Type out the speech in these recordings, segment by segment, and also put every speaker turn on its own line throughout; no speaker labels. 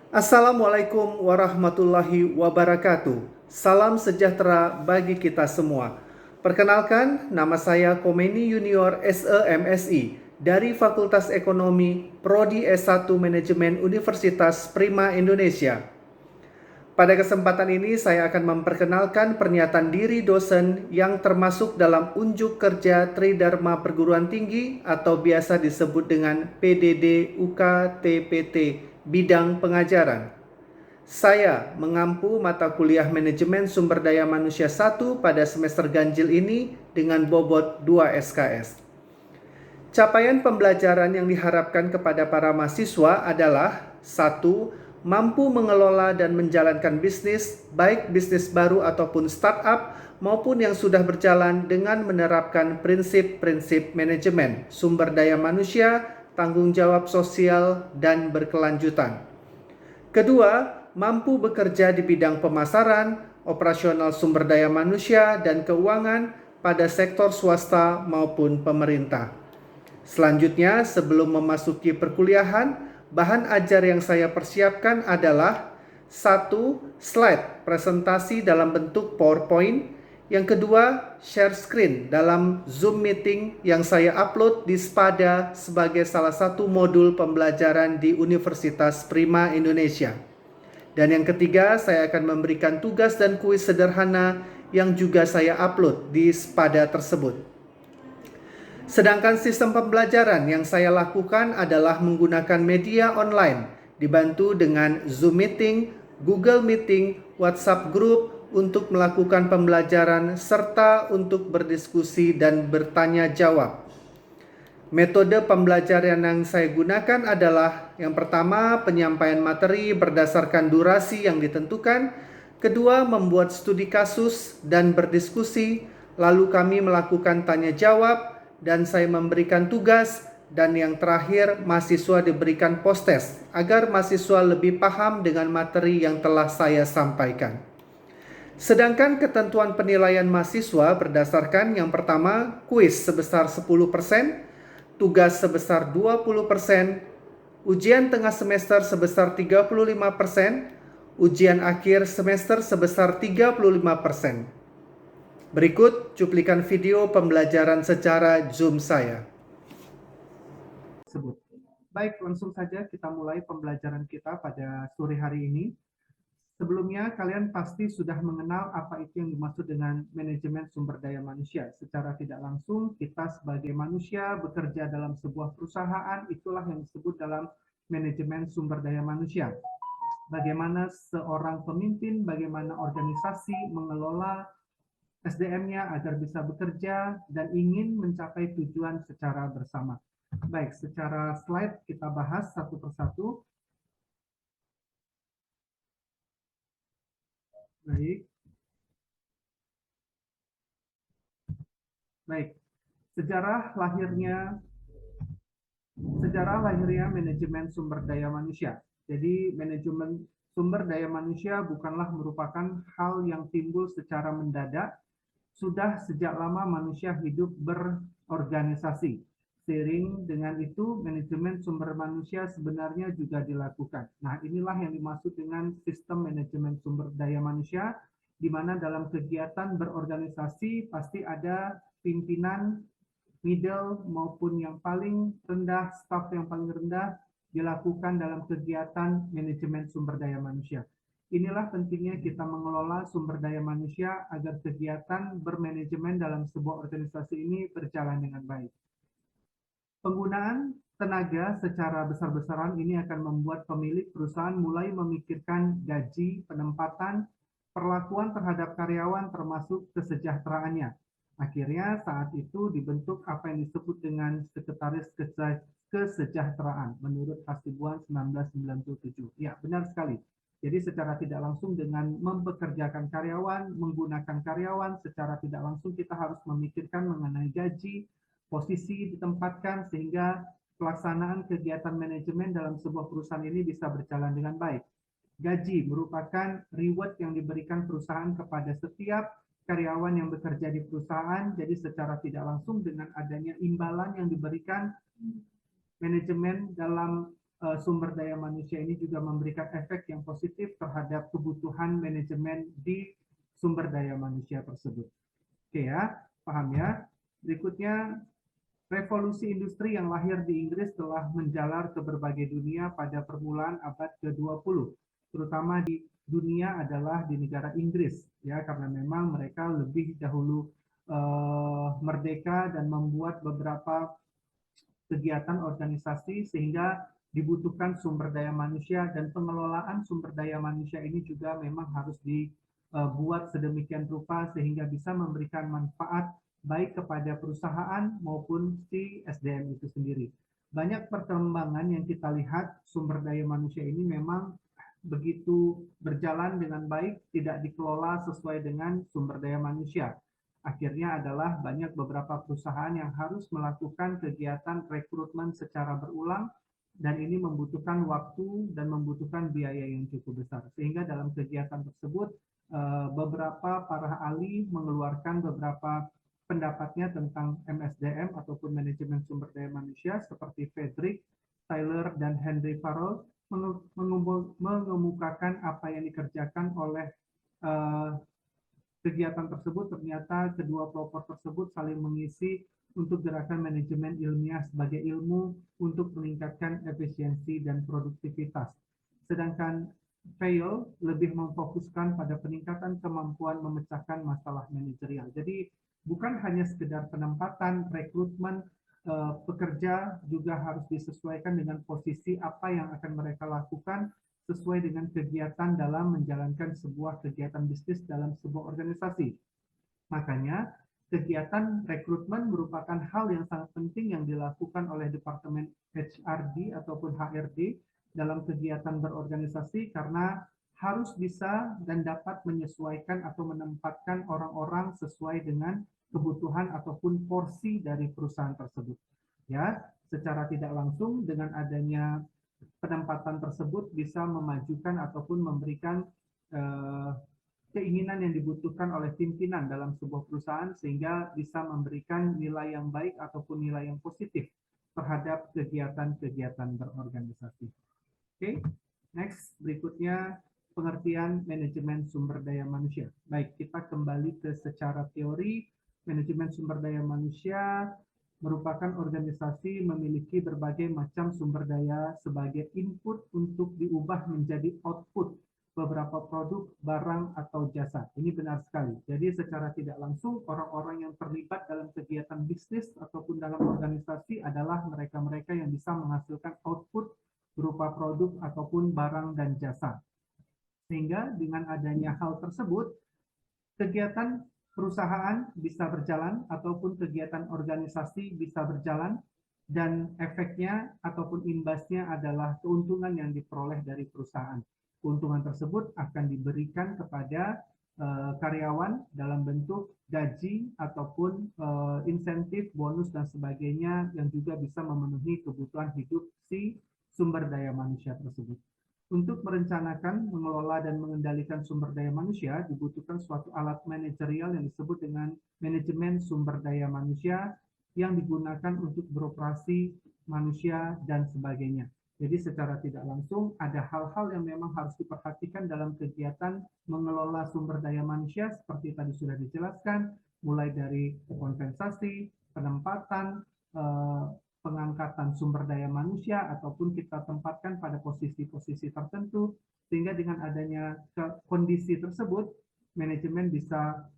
Assalamualaikum warahmatullahi wabarakatuh. Salam sejahtera bagi kita semua. Perkenalkan, nama saya Komeni Junior SEMSI dari Fakultas Ekonomi Prodi S1 Manajemen Universitas Prima Indonesia. Pada kesempatan ini saya akan memperkenalkan pernyataan diri dosen yang termasuk dalam unjuk kerja Tridharma Perguruan Tinggi atau biasa disebut dengan PDD UKTPT bidang pengajaran. Saya mengampu mata kuliah Manajemen Sumber Daya Manusia 1 pada semester ganjil ini dengan bobot 2 SKS. Capaian pembelajaran yang diharapkan kepada para mahasiswa adalah: 1. Mampu mengelola dan menjalankan bisnis, baik bisnis baru ataupun startup, maupun yang sudah berjalan dengan menerapkan prinsip-prinsip manajemen, sumber daya manusia, tanggung jawab sosial, dan berkelanjutan. Kedua, mampu bekerja di bidang pemasaran, operasional sumber daya manusia, dan keuangan pada sektor swasta maupun pemerintah. Selanjutnya, sebelum memasuki perkuliahan, bahan ajar yang saya persiapkan adalah: 1. Slide presentasi dalam bentuk PowerPoint. Yang kedua, share screen dalam Zoom meeting yang saya upload di Spada sebagai salah satu modul pembelajaran di Universitas Prima Indonesia. Dan yang ketiga, saya akan memberikan tugas dan kuis sederhana yang juga saya upload di Spada tersebut. Sedangkan sistem pembelajaran yang saya lakukan adalah menggunakan media online, dibantu dengan Zoom Meeting, Google Meeting, WhatsApp Group untuk melakukan pembelajaran serta untuk berdiskusi dan bertanya jawab. Metode pembelajaran yang saya gunakan adalah: yang pertama, penyampaian materi berdasarkan durasi yang ditentukan; kedua, membuat studi kasus dan berdiskusi; lalu kami melakukan tanya jawab dan saya memberikan tugas; dan yang terakhir, mahasiswa diberikan post-test agar mahasiswa lebih paham dengan materi yang telah saya sampaikan. Sedangkan ketentuan penilaian mahasiswa berdasarkan: yang pertama, kuis sebesar 10%, tugas sebesar 20%, ujian tengah semester sebesar 35%, ujian akhir semester sebesar 35%. Berikut cuplikan video pembelajaran secara Zoom saya. Baik, langsung saja kita mulai pembelajaran kita pada sore hari ini. Sebelumnya, kalian pasti sudah mengenal apa itu yang dimaksud dengan manajemen sumber daya manusia. Secara tidak langsung, kita sebagai manusia bekerja dalam sebuah perusahaan, itulah yang disebut dalam manajemen sumber daya manusia. Bagaimana seorang pemimpin, bagaimana organisasi mengelola SDM-nya agar bisa bekerja dan ingin mencapai tujuan secara bersama. Baik, secara slide kita bahas satu persatu. Baik. Baik, sejarah lahirnya manajemen sumber daya manusia. Jadi manajemen sumber daya manusia bukanlah merupakan hal yang timbul secara mendadak. Sudah sejak lama manusia hidup berorganisasi. Seiring dengan itu, manajemen sumber manusia sebenarnya juga dilakukan. Nah, inilah yang dimaksud dengan sistem manajemen sumber daya manusia, di mana dalam kegiatan berorganisasi pasti ada pimpinan, middle, maupun yang paling rendah, staff yang paling rendah, dilakukan dalam kegiatan manajemen sumber daya manusia. Inilah pentingnya kita mengelola sumber daya manusia agar kegiatan bermanajemen dalam sebuah organisasi ini berjalan dengan baik. Penggunaan tenaga secara besar-besaran ini akan membuat pemilik perusahaan mulai memikirkan gaji, penempatan, perlakuan terhadap karyawan termasuk kesejahteraannya. Akhirnya saat itu dibentuk apa yang disebut dengan Sekretaris Kesejahteraan menurut Hasibuan 1997. Ya, benar sekali. Jadi secara tidak langsung dengan mempekerjakan karyawan, menggunakan karyawan, secara tidak langsung kita harus memikirkan mengenai gaji, posisi ditempatkan sehingga pelaksanaan kegiatan manajemen dalam sebuah perusahaan ini bisa berjalan dengan baik. Gaji merupakan reward yang diberikan perusahaan kepada setiap karyawan yang bekerja di perusahaan, jadi secara tidak langsung dengan adanya imbalan yang diberikan manajemen dalam sumber daya manusia ini juga memberikan efek yang positif terhadap kebutuhan manajemen di sumber daya manusia tersebut. Oke ya, paham ya? Berikutnya, revolusi industri yang lahir di Inggris telah menjalar ke berbagai dunia pada permulaan abad ke-20, terutama di dunia adalah di negara Inggris, ya, karena memang mereka lebih dahulu merdeka dan membuat beberapa kegiatan organisasi sehingga dibutuhkan sumber daya manusia, dan pengelolaan sumber daya manusia ini juga memang harus dibuat sedemikian rupa sehingga bisa memberikan manfaat baik kepada perusahaan maupun si SDM itu sendiri. Banyak perkembangan yang kita lihat sumber daya manusia ini memang begitu berjalan dengan baik, tidak dikelola sesuai dengan sumber daya manusia. Akhirnya adalah banyak beberapa perusahaan yang harus melakukan kegiatan rekrutmen secara berulang, dan ini membutuhkan waktu dan membutuhkan biaya yang cukup besar. Sehingga dalam kegiatan tersebut beberapa para ahli mengeluarkan beberapa pendapatnya tentang MSDM ataupun manajemen sumber daya manusia, seperti Frederick, Tyler, dan Henry Farrell mengemukakan apa yang dikerjakan oleh kegiatan tersebut. Ternyata kedua pelopor tersebut saling mengisi untuk gerakan manajemen ilmiah sebagai ilmu untuk meningkatkan efisiensi dan produktivitas. Sedangkan Vail lebih memfokuskan pada peningkatan kemampuan memecahkan masalah manajerial. Jadi bukan hanya sekedar penempatan, rekrutmen pekerja juga harus disesuaikan dengan posisi apa yang akan mereka lakukan sesuai dengan kegiatan dalam menjalankan sebuah kegiatan bisnis dalam sebuah organisasi. Makanya, kegiatan rekrutmen merupakan hal yang sangat penting yang dilakukan oleh Departemen HRD ataupun HRD dalam kegiatan berorganisasi, karena harus bisa dan dapat menyesuaikan atau menempatkan orang-orang sesuai dengan kebutuhan ataupun porsi dari perusahaan tersebut. Ya, secara tidak langsung dengan adanya penempatan tersebut bisa memajukan ataupun memberikan keinginan yang dibutuhkan oleh pimpinan dalam sebuah perusahaan, sehingga bisa memberikan nilai yang baik ataupun nilai yang positif terhadap kegiatan-kegiatan berorganisasi. Oke, next, berikutnya pengertian manajemen sumber daya manusia. Baik, kita kembali ke secara teori. Manajemen sumber daya manusia merupakan organisasi memiliki berbagai macam sumber daya sebagai input untuk diubah menjadi output beberapa produk, barang, atau jasa. Ini benar sekali. Jadi secara tidak langsung orang-orang yang terlibat dalam kegiatan bisnis ataupun dalam organisasi adalah mereka-mereka yang bisa menghasilkan output berupa produk ataupun barang dan jasa. Sehingga dengan adanya hal tersebut, kegiatan perusahaan bisa berjalan ataupun kegiatan organisasi bisa berjalan, dan efeknya ataupun imbasnya adalah keuntungan yang diperoleh dari perusahaan. Keuntungan tersebut akan diberikan kepada karyawan dalam bentuk gaji ataupun insentif, bonus, dan sebagainya, yang juga bisa memenuhi kebutuhan hidup si sumber daya manusia tersebut. Untuk merencanakan, mengelola, dan mengendalikan sumber daya manusia, dibutuhkan suatu alat manajerial yang disebut dengan manajemen sumber daya manusia yang digunakan untuk beroperasi manusia dan sebagainya. Jadi secara tidak langsung ada hal-hal yang memang harus diperhatikan dalam kegiatan mengelola sumber daya manusia seperti tadi sudah dijelaskan, mulai dari kompensasi, penempatan, pengangkatan sumber daya manusia, ataupun kita tempatkan pada posisi-posisi tertentu, sehingga dengan adanya kondisi tersebut, manajemen bisa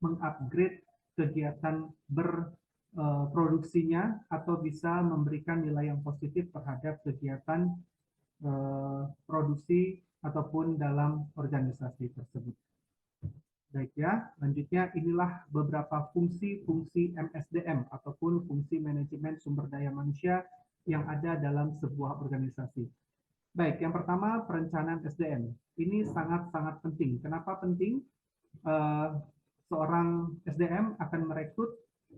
mengupgrade kegiatan berproduksinya atau bisa memberikan nilai yang positif terhadap kegiatan produksi ataupun dalam organisasi tersebut. Baik ya, lanjutnya inilah beberapa fungsi-fungsi MSDM ataupun fungsi manajemen sumber daya manusia yang ada dalam sebuah organisasi. Baik, yang pertama perencanaan SDM. Ini sangat-sangat penting. Kenapa penting? Seorang SDM akan merekrut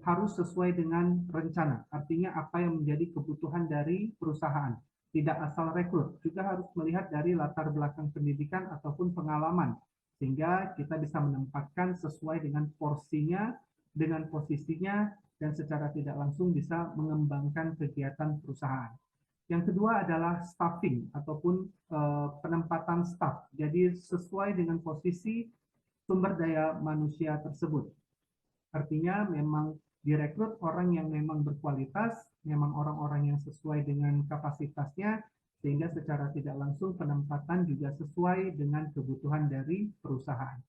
harus sesuai dengan rencana. Artinya apa yang menjadi kebutuhan dari perusahaan. Tidak asal rekrut, juga harus melihat dari latar belakang pendidikan ataupun pengalaman, sehingga kita bisa menempatkan sesuai dengan porsinya, dengan posisinya, dan secara tidak langsung bisa mengembangkan kegiatan perusahaan. Yang kedua adalah staffing ataupun penempatan staf. Jadi sesuai dengan posisi sumber daya manusia tersebut. Artinya memang direkrut orang yang memang berkualitas, memang orang-orang yang sesuai dengan kapasitasnya, sehingga secara tidak langsung penempatan juga sesuai dengan kebutuhan dari perusahaan.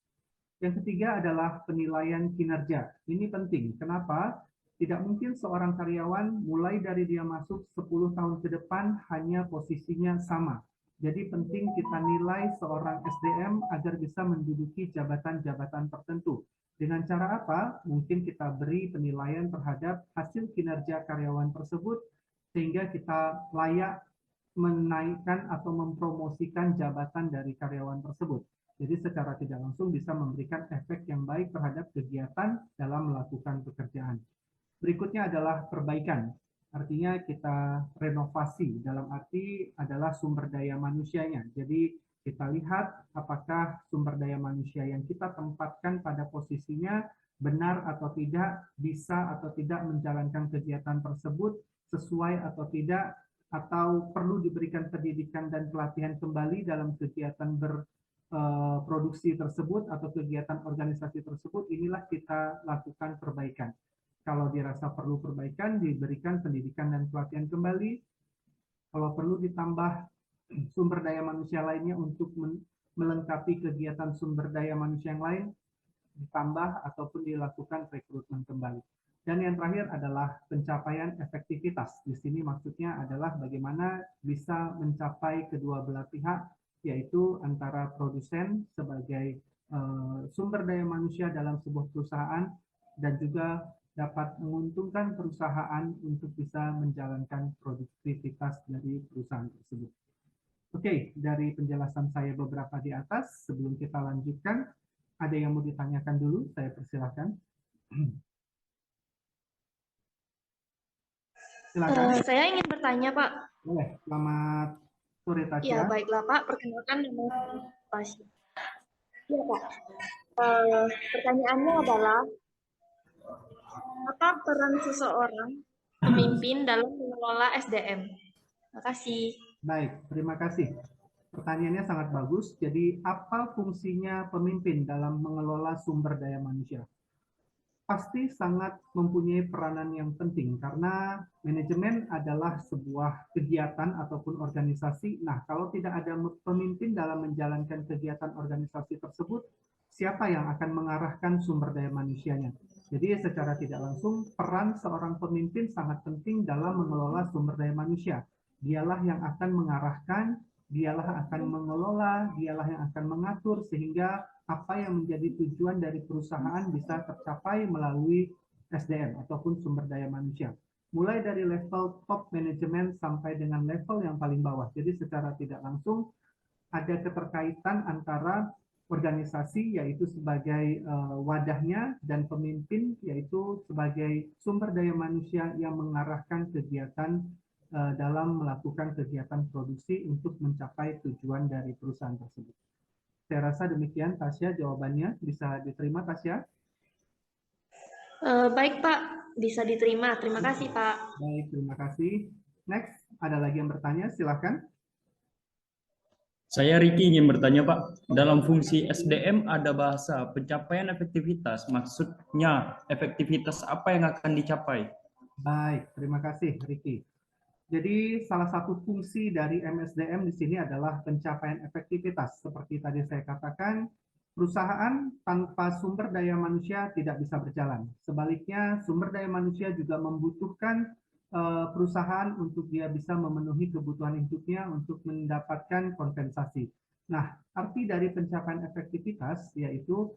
Yang ketiga adalah penilaian kinerja. Ini penting. Kenapa? Tidak mungkin seorang karyawan mulai dari dia masuk 10 tahun ke depan hanya posisinya sama. Jadi penting kita nilai seorang SDM agar bisa menduduki jabatan-jabatan tertentu. Dengan cara apa? Mungkin kita beri penilaian terhadap hasil kinerja karyawan tersebut sehingga kita layak menaikkan atau mempromosikan jabatan dari karyawan tersebut. Jadi secara tidak langsung bisa memberikan efek yang baik terhadap kegiatan dalam melakukan pekerjaan. Berikutnya adalah perbaikan. Artinya kita renovasi, dalam arti adalah sumber daya manusianya. Jadi kita lihat apakah sumber daya manusia yang kita tempatkan pada posisinya benar atau tidak, bisa atau tidak menjalankan kegiatan tersebut sesuai atau tidak, atau perlu diberikan pendidikan dan pelatihan kembali dalam kegiatan berproduksi tersebut atau kegiatan organisasi tersebut. Inilah kita lakukan perbaikan. Kalau dirasa perlu perbaikan, diberikan pendidikan dan pelatihan kembali. Kalau perlu ditambah sumber daya manusia lainnya untuk melengkapi kegiatan sumber daya manusia yang lain, ditambah ataupun dilakukan rekrutmen kembali. Dan yang terakhir adalah pencapaian efektivitas. Di sini maksudnya adalah bagaimana bisa mencapai kedua belah pihak, yaitu antara produsen sebagai sumber daya manusia dalam sebuah perusahaan dan juga dapat menguntungkan perusahaan untuk bisa menjalankan produktivitas dari perusahaan tersebut. Oke, dari penjelasan saya beberapa di atas, sebelum kita lanjutkan, ada yang mau ditanyakan dulu? Saya persilahkan. Silakan.
Saya ingin bertanya, Pak.
Boleh. Selamat sore, Tasya.
Ya, baiklah, Pak. Perkenalkan nama Tasya. Ya, Pak. Pertanyaannya adalah, apa peran seseorang pemimpin dalam mengelola SDM? Terima kasih.
Baik, terima kasih. Pertanyaannya sangat bagus. Jadi, apa fungsinya pemimpin dalam mengelola sumber daya manusia? Pasti sangat mempunyai peranan yang penting karena manajemen adalah sebuah kegiatan ataupun organisasi. Nah, kalau tidak ada pemimpin dalam menjalankan kegiatan organisasi tersebut, siapa yang akan mengarahkan sumber daya manusianya? Jadi secara tidak langsung peran seorang pemimpin sangat penting dalam mengelola sumber daya manusia. Dialah yang akan mengarahkan, dialah akan mengelola, dialah yang akan mengatur sehingga apa yang menjadi tujuan dari perusahaan bisa tercapai melalui SDM ataupun sumber daya manusia. Mulai dari level top manajemen sampai dengan level yang paling bawah. Jadi secara tidak langsung ada keterkaitan antara organisasi yaitu sebagai wadahnya dan pemimpin yaitu sebagai sumber daya manusia yang mengarahkan kegiatan dalam melakukan kegiatan produksi untuk mencapai tujuan dari perusahaan tersebut. Saya rasa demikian, Tasya, jawabannya. Bisa diterima, Tasya?
Baik, Pak. Bisa diterima. Terima kasih, Pak.
Baik, terima kasih. Next, ada lagi yang bertanya? Silakan.
Saya Riki ingin bertanya, Pak. Dalam fungsi SDM ada bahasa pencapaian efektivitas. Maksudnya efektivitas apa yang akan dicapai?
Baik, terima kasih, Riki. Jadi salah satu fungsi dari MSDM di sini adalah pencapaian efektivitas. Seperti tadi saya katakan, perusahaan tanpa sumber daya manusia tidak bisa berjalan. Sebaliknya, sumber daya manusia juga membutuhkan perusahaan untuk dia bisa memenuhi kebutuhan hidupnya untuk mendapatkan kompensasi. Nah, arti dari pencapaian efektivitas yaitu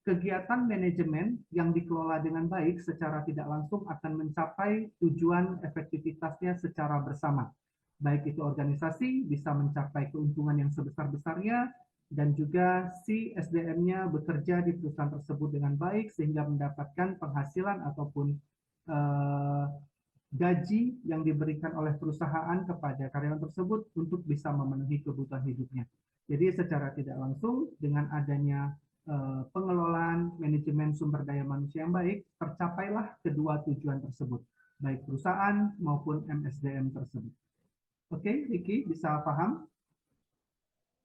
kegiatan manajemen yang dikelola dengan baik secara tidak langsung akan mencapai tujuan efektivitasnya secara bersama. Baik itu organisasi bisa mencapai keuntungan yang sebesar-besarnya dan juga si SDM-nya bekerja di perusahaan tersebut dengan baik sehingga mendapatkan penghasilan ataupun gaji yang diberikan oleh perusahaan kepada karyawan tersebut untuk bisa memenuhi kebutuhan hidupnya. Jadi secara tidak langsung dengan adanya pengelolaan manajemen sumber daya manusia yang baik, tercapailah kedua tujuan tersebut. baik perusahaan maupun MSDM tersebut. Oke, Ricky, bisa paham?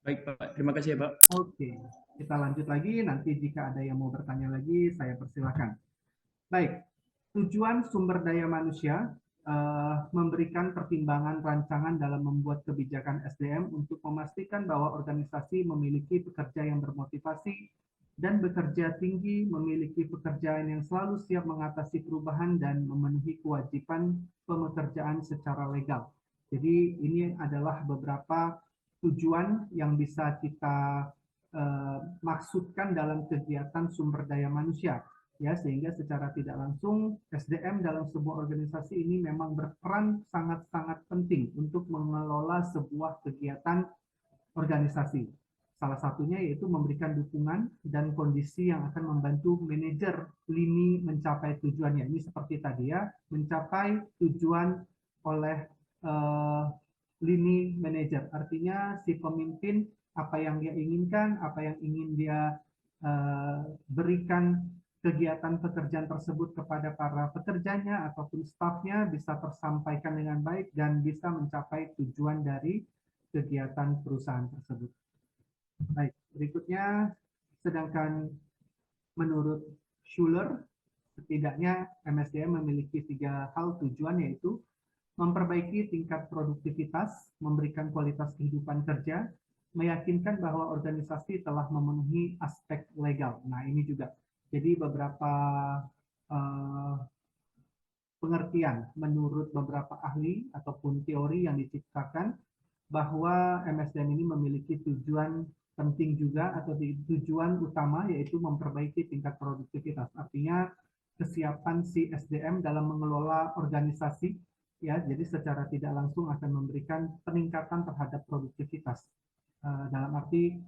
Baik Pak, terima kasih ya Pak.
Oke, kita lanjut lagi. Nanti jika ada yang mau bertanya lagi, saya persilahkan. Baik, tujuan sumber daya manusia memberikan pertimbangan rancangan dalam membuat kebijakan SDM untuk memastikan bahwa organisasi memiliki pekerja yang bermotivasi dan bekerja tinggi, memiliki pekerjaan yang selalu siap mengatasi perubahan dan memenuhi kewajiban pekerjaan secara legal. Jadi ini adalah beberapa tujuan yang bisa kita maksudkan dalam kegiatan sumber daya manusia, ya, sehingga secara tidak langsung SDM dalam sebuah organisasi ini memang berperan sangat-sangat penting untuk mengelola sebuah kegiatan organisasi. Salah satunya yaitu memberikan dukungan dan kondisi yang akan membantu manajer lini mencapai tujuannya. Ini seperti tadi ya, mencapai tujuan oleh uh, lini manajer. Artinya si pemimpin apa yang dia inginkan, apa yang ingin dia berikan kegiatan pekerjaan tersebut kepada para pekerjanya ataupun stafnya bisa tersampaikan dengan baik dan bisa mencapai tujuan dari kegiatan perusahaan tersebut. Baik, berikutnya, sedangkan menurut Schuler, setidaknya MSDM memiliki 3 hal tujuan, yaitu memperbaiki tingkat produktivitas, memberikan kualitas kehidupan kerja, meyakinkan bahwa organisasi telah memenuhi aspek legal. Nah, ini juga. Jadi beberapa uh, pengertian menurut beberapa ahli ataupun teori yang diciptakan bahwa MSDM ini memiliki tujuan penting juga atau tujuan utama, yaitu memperbaiki tingkat produktivitas. Artinya kesiapan si SDM dalam mengelola organisasi, ya, jadi secara tidak langsung akan memberikan peningkatan terhadap produktivitas dalam arti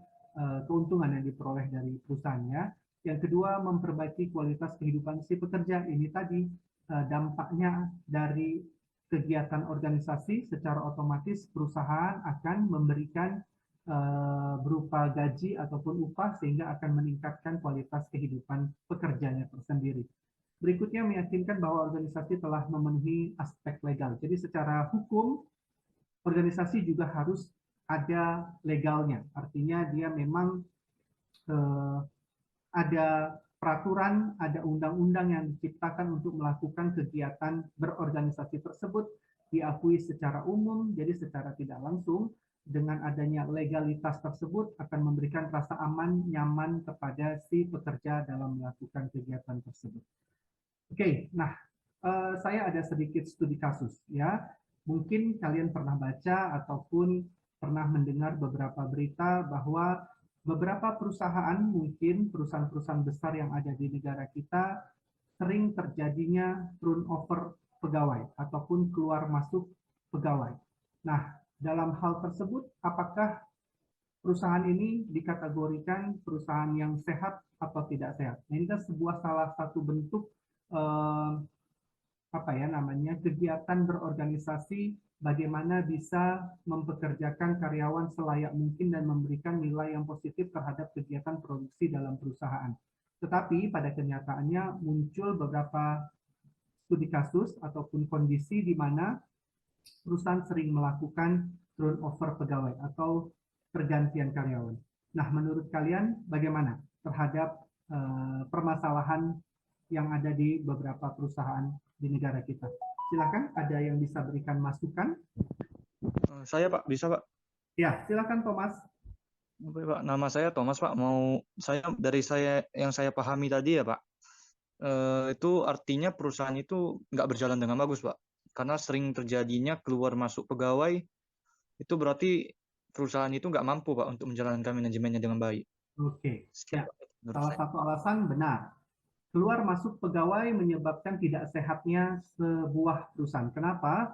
keuntungan yang diperoleh dari perusahaannya. Yang kedua, memperbaiki kualitas kehidupan si pekerja. Ini tadi dampaknya dari kegiatan organisasi, secara otomatis perusahaan akan memberikan berupa gaji ataupun upah, sehingga akan meningkatkan kualitas kehidupan pekerjanya tersendiri. Berikutnya, meyakinkan bahwa organisasi telah memenuhi aspek legal. Jadi secara hukum, organisasi juga harus ada legalnya. Artinya dia memang ada peraturan, ada undang-undang yang diciptakan untuk melakukan kegiatan berorganisasi tersebut, diakui secara umum, jadi secara tidak langsung dengan adanya legalitas tersebut akan memberikan rasa aman, nyaman kepada si pekerja dalam melakukan kegiatan tersebut. Oke, nah saya ada sedikit studi kasus ya. Mungkin kalian pernah baca ataupun pernah mendengar beberapa berita bahwa beberapa perusahaan, mungkin perusahaan-perusahaan besar yang ada di negara kita, sering terjadinya turnover pegawai ataupun keluar masuk pegawai. Nah, dalam hal tersebut, apakah perusahaan ini dikategorikan perusahaan yang sehat atau tidak sehat? Nah, ini kan sebuah salah satu bentuk kegiatan berorganisasi, bagaimana bisa mempekerjakan karyawan selayak mungkin dan memberikan nilai yang positif terhadap kegiatan produksi dalam perusahaan. Tetapi pada kenyataannya muncul beberapa studi kasus ataupun kondisi di mana perusahaan sering melakukan turnover pegawai atau pergantian karyawan. Nah, menurut kalian bagaimana terhadap permasalahan yang ada di beberapa perusahaan di negara kita? Silakan, ada yang bisa berikan masukan?
Saya Pak, bisa Pak?
Ya, silakan Thomas.
Oke, Pak, nama saya Thomas Pak. Yang saya pahami tadi ya Pak, itu artinya perusahaan itu nggak berjalan dengan bagus Pak, karena sering terjadinya keluar masuk pegawai. Itu berarti perusahaan itu nggak mampu Pak untuk menjalankan manajemennya dengan baik.
Oke,
Sekian,
ya.
Pak, menurut
Salah
saya.
satu alasan benar. Keluar masuk pegawai menyebabkan tidak sehatnya sebuah perusahaan. Kenapa?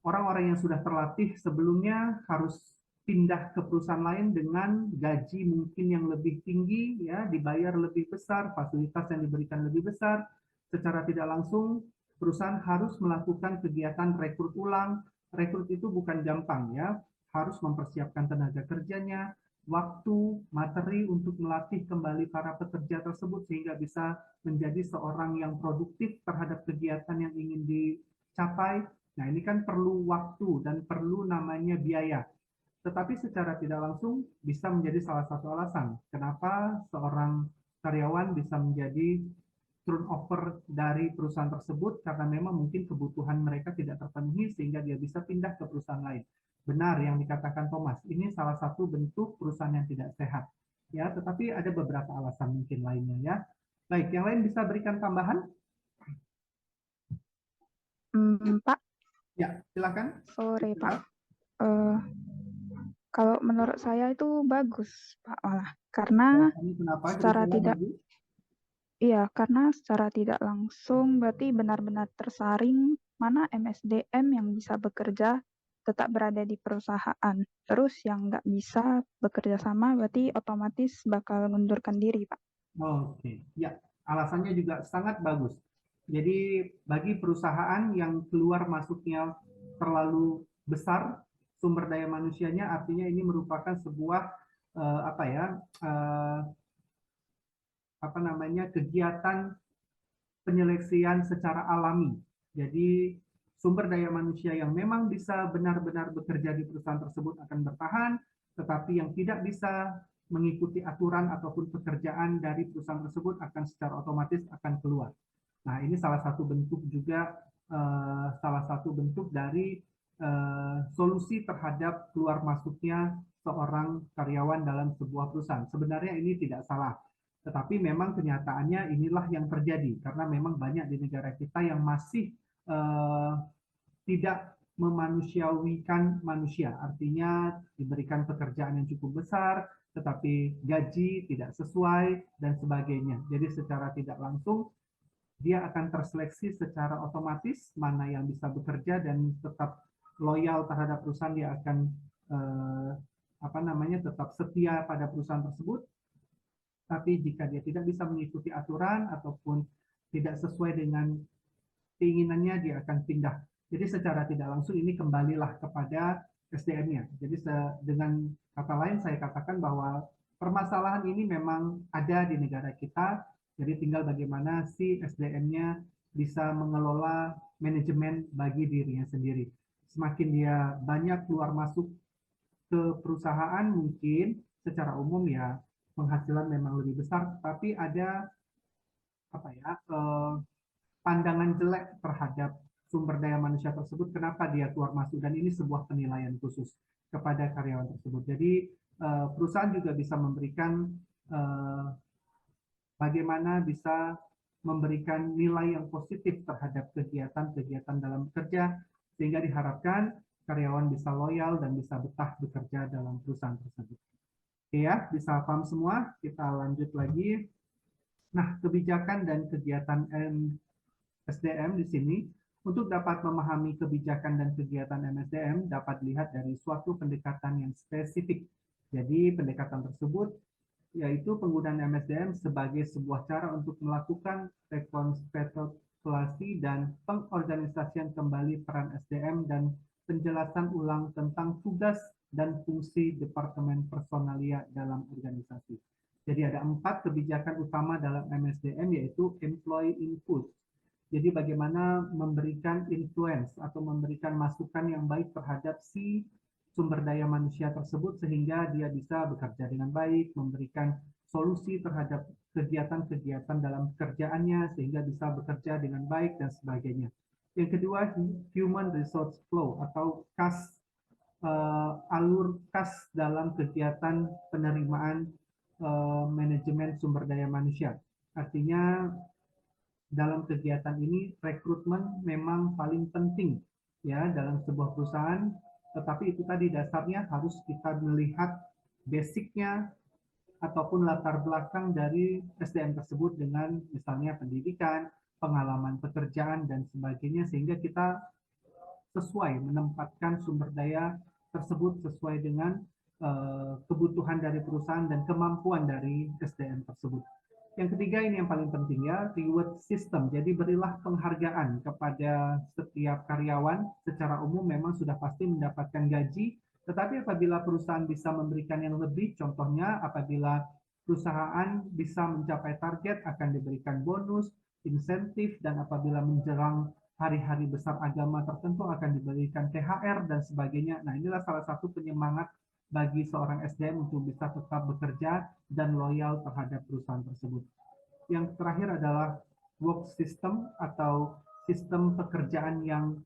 Orang-orang yang sudah terlatih sebelumnya harus pindah ke perusahaan lain dengan gaji mungkin yang lebih tinggi, ya, dibayar lebih besar, fasilitas yang diberikan lebih besar. Secara tidak langsung, perusahaan harus melakukan kegiatan rekrut ulang. Rekrut itu bukan gampang, ya, harus mempersiapkan tenaga kerjanya, waktu, materi untuk melatih kembali para pekerja tersebut sehingga bisa menjadi seorang yang produktif terhadap kegiatan yang ingin capai. Nah, ini kan perlu waktu dan perlu namanya biaya. Tetapi secara tidak langsung bisa menjadi salah satu alasan kenapa seorang karyawan bisa menjadi turnover dari perusahaan tersebut karena memang mungkin kebutuhan mereka tidak terpenuhi sehingga dia bisa pindah ke perusahaan lain. Benar yang dikatakan Thomas, ini salah satu bentuk perusahaan yang tidak sehat. Ya, tetapi ada beberapa alasan mungkin lainnya ya. Baik, yang lain bisa berikan tambahan?
Pak,
Ya, silakan.
sore Pak. Kalau menurut saya itu bagus Pak malah, karena
Ini kenapa
secara
Grisela
tidak,
bagus?
iya karena secara tidak langsung berarti benar-benar tersaring mana MSDM yang bisa bekerja tetap berada di perusahaan. Terus yang nggak bisa bekerja sama berarti otomatis bakal mundurkan diri Pak.
Oke, ya, alasannya juga sangat bagus. Jadi bagi perusahaan yang keluar masuknya terlalu besar sumber daya manusianya, artinya ini merupakan sebuah kegiatan penyeleksian secara alami. Jadi sumber daya manusia yang memang bisa benar-benar bekerja di perusahaan tersebut akan bertahan, tetapi yang tidak bisa mengikuti aturan ataupun pekerjaan dari perusahaan tersebut akan secara otomatis akan keluar. Nah, ini salah satu bentuk juga salah satu bentuk dari solusi terhadap keluar masuknya seorang karyawan dalam sebuah perusahaan. Sebenarnya ini tidak salah, tetapi memang kenyataannya inilah yang terjadi karena memang banyak di negara kita yang masih tidak memanusiawikan manusia, artinya diberikan pekerjaan yang cukup besar, tetapi gaji tidak sesuai dan sebagainya. Jadi secara tidak langsung dia akan terseleksi secara otomatis mana yang bisa bekerja dan tetap loyal terhadap perusahaan, dia akan tetap setia pada perusahaan tersebut. Tapi jika dia tidak bisa mengikuti aturan ataupun tidak sesuai dengan keinginannya, dia akan pindah. Jadi secara tidak langsung ini kembalilah kepada SDM-nya. Jadi dengan kata lain saya katakan bahwa permasalahan ini memang ada di negara kita. Jadi tinggal bagaimana si SDM-nya bisa mengelola manajemen bagi dirinya sendiri. Semakin dia banyak keluar masuk ke perusahaan, mungkin secara umum ya penghasilan memang lebih besar, tapi ada pandangan jelek terhadap sumber daya manusia tersebut, kenapa dia keluar masuk, dan ini sebuah penilaian khusus kepada karyawan tersebut. Jadi perusahaan juga bisa memberikan bagaimana bisa memberikan nilai yang positif terhadap kegiatan-kegiatan dalam bekerja, sehingga diharapkan karyawan bisa loyal dan bisa betah bekerja dalam perusahaan tersebut. Oke ya, bisa paham semua? Kita lanjut lagi. Nah, kebijakan dan kegiatan MSDM di sini, untuk dapat memahami kebijakan dan kegiatan MSDM dapat dilihat dari suatu pendekatan yang spesifik. Jadi pendekatan tersebut yaitu penggunaan MSDM sebagai sebuah cara untuk melakukan rekapitulasi dan pengorganisasian kembali peran SDM dan penjelasan ulang tentang tugas dan fungsi Departemen Personalia dalam organisasi. Jadi ada 4 kebijakan utama dalam MSDM, yaitu employee input. Jadi bagaimana memberikan influence atau memberikan masukan yang baik terhadap si sumber daya manusia tersebut sehingga dia bisa bekerja dengan baik, memberikan solusi terhadap kegiatan-kegiatan dalam pekerjaannya sehingga bisa bekerja dengan baik dan sebagainya. Yang kedua, human resource flow atau kas, alur kas dalam kegiatan penerimaan manajemen sumber daya manusia. Artinya dalam kegiatan ini rekrutmen memang paling penting ya dalam sebuah perusahaan, tetapi itu tadi dasarnya harus kita melihat basicnya ataupun latar belakang dari SDM tersebut dengan misalnya pendidikan, pengalaman pekerjaan dan sebagainya, sehingga kita sesuai menempatkan sumber daya tersebut sesuai dengan kebutuhan dari perusahaan dan kemampuan dari SDM tersebut. Yang ketiga, ini yang paling penting ya, reward system. Jadi berilah penghargaan kepada setiap karyawan. Secara umum memang sudah pasti mendapatkan gaji, tetapi apabila perusahaan bisa memberikan yang lebih, contohnya apabila perusahaan bisa mencapai target akan diberikan bonus, insentif, dan apabila menjelang hari-hari besar agama tertentu akan diberikan THR dan sebagainya. Nah, inilah salah satu penyemangat bagi seorang SDM untuk bisa tetap bekerja dan loyal terhadap perusahaan tersebut. Yang terakhir adalah work system atau sistem pekerjaan yang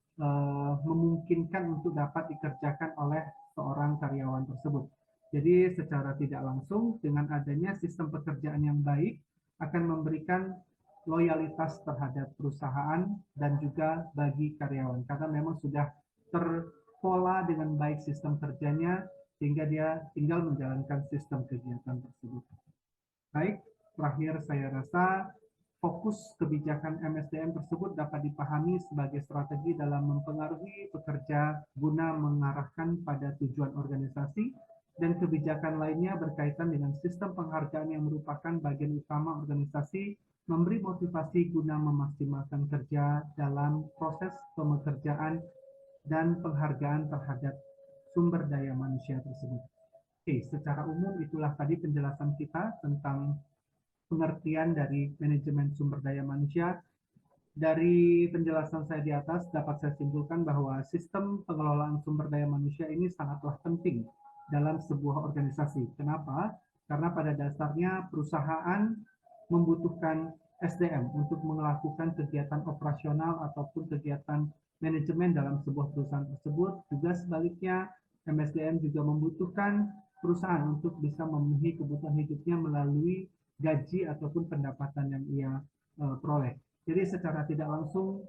memungkinkan untuk dapat dikerjakan oleh seorang karyawan tersebut. Jadi secara tidak langsung dengan adanya sistem pekerjaan yang baik akan memberikan loyalitas terhadap perusahaan dan juga bagi karyawan karena memang sudah terpola dengan baik sistem kerjanya sehingga dia tinggal menjalankan sistem kegiatan tersebut. Baik, terakhir saya rasa fokus kebijakan MSDM tersebut dapat dipahami sebagai strategi dalam mempengaruhi pekerja guna mengarahkan pada tujuan organisasi dan kebijakan lainnya berkaitan dengan sistem penghargaan yang merupakan bagian utama organisasi memberi motivasi guna memaksimalkan kerja dalam proses pekerjaan dan penghargaan terhadap sumber daya manusia tersebut. Oke, secara umum itulah tadi penjelasan kita tentang pengertian dari manajemen sumber daya manusia. Dari penjelasan saya di atas dapat saya simpulkan bahwa sistem pengelolaan sumber daya manusia ini sangatlah penting dalam sebuah organisasi. Kenapa? Karena pada dasarnya perusahaan membutuhkan SDM untuk melakukan kegiatan operasional ataupun kegiatan manajemen dalam sebuah perusahaan tersebut. Juga sebaliknya, MSDM juga membutuhkan perusahaan untuk bisa memenuhi kebutuhan hidupnya melalui gaji ataupun pendapatan yang ia peroleh. Jadi secara tidak langsung,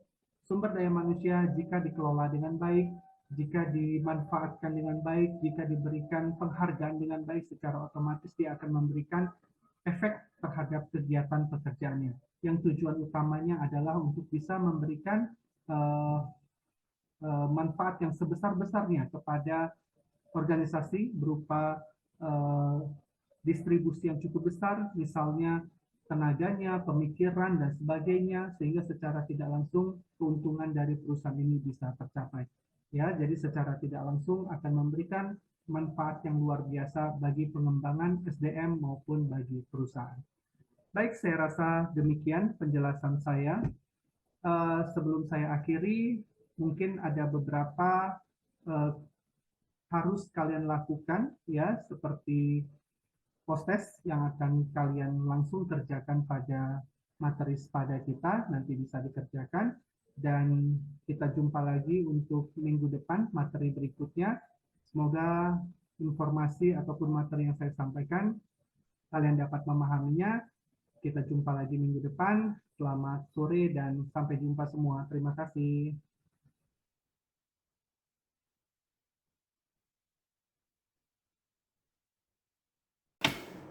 sumber daya manusia jika dikelola dengan baik, jika dimanfaatkan dengan baik, jika diberikan penghargaan dengan baik, secara otomatis dia akan memberikan efek terhadap kegiatan pekerjaannya. Yang tujuan utamanya adalah untuk bisa memberikan manfaat yang sebesar-besarnya kepada organisasi berupa distribusi yang cukup besar, misalnya tenaganya, pemikiran, dan sebagainya, sehingga secara tidak langsung keuntungan dari perusahaan ini bisa tercapai. Ya, jadi secara tidak langsung akan memberikan manfaat yang luar biasa bagi pengembangan SDM maupun bagi perusahaan. Baik, saya rasa demikian penjelasan saya. Sebelum saya akhiri, mungkin ada beberapa harus kalian lakukan, ya, seperti post-test yang akan kalian langsung kerjakan pada materi SPADA kita, nanti bisa dikerjakan. Dan kita jumpa lagi untuk minggu depan, materi berikutnya. Semoga informasi ataupun materi yang saya sampaikan, kalian dapat memahaminya. Kita jumpa lagi minggu depan. Selamat sore dan sampai jumpa semua. Terima kasih.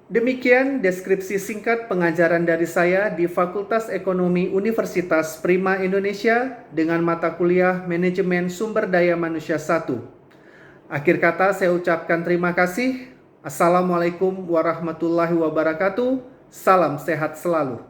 Demikian deskripsi singkat pengajaran dari saya di Fakultas Ekonomi Universitas Prima Indonesia dengan mata kuliah Manajemen Sumber Daya Manusia 1. Akhir kata saya ucapkan terima kasih. Assalamualaikum warahmatullahi wabarakatuh. Salam sehat selalu.